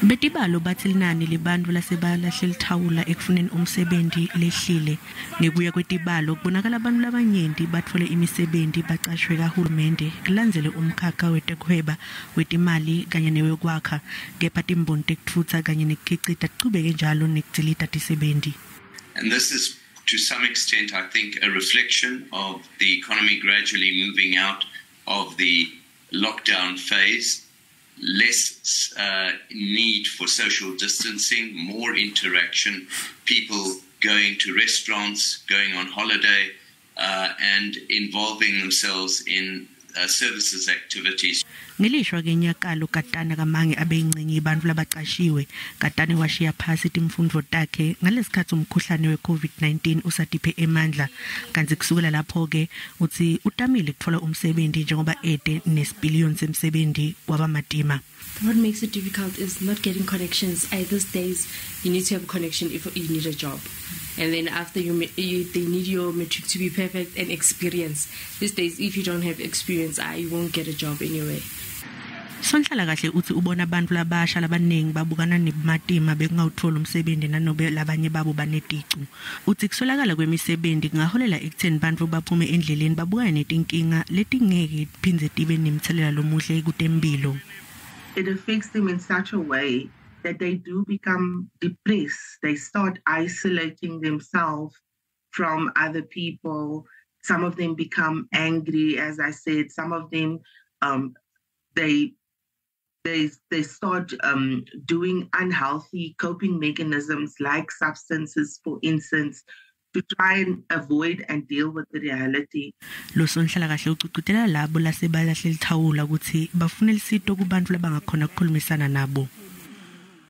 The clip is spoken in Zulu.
Betibalo bathi linani libantfu lasebalahle lithawula ekufuneni umsebenti lehlile ngekuya kwetibalo kubonakala abantu lamanyenti batfole emisebenti bacashwe kahulumende kulandzele umkhakha wetekuhweba wetimali kanye newekwakha kepha timboni tekutfutsa kanye nekukhicita tichubeke njalo nekutsilita tisebenti. And this is to some extent, I think, a reflection of the economy gradually moving out of the lockdown phase. Less need for social distancing, more interaction, people going to restaurants, going on holiday, and involving themselves in services activities. Ngelishwa kenyakalo katana kamange abeyingcenye bantfu labacashiwe katane washiya phasi timfundvo takhe ngalesikhathi umkhuhlane we-COVID-19 usatiphe emandla kanti kusukela lapho ke uthi utamile kutfola umsebenti njengoba ede nesipiliyoni semsebenti kwabamatima. What makes it difficult is not getting connections. These days, you need to have a connection if you need a job. And then after they need your metric to be perfect and experience. These days, if you don't have experience, you won't get a job anyway. Sonhlala kahle uthi ubona abantu labasha labaningi babukana nebumatima bekungawuthola umsebenzi nanobe labanye babo baneticu. Uthi kuswelakala kwemisebenti kungaholela ekutheni bantfu baphume endleleni babukane netinkinga letingeke phindze tibe nemthelela lomuhle kutemphilo. It affects them in such a way that they do become depressed. They start isolating themselves from other people. Some of them become angry, as I said. Some of them, they start doing unhealthy coping mechanisms like substances, for instance, to try and avoid and deal with the reality. Lo sonhlala kahle ucucutela labo lasebalahle lithawula ukuthi bafuna lisito kubantu labangakhona ukukhulumisana nabo.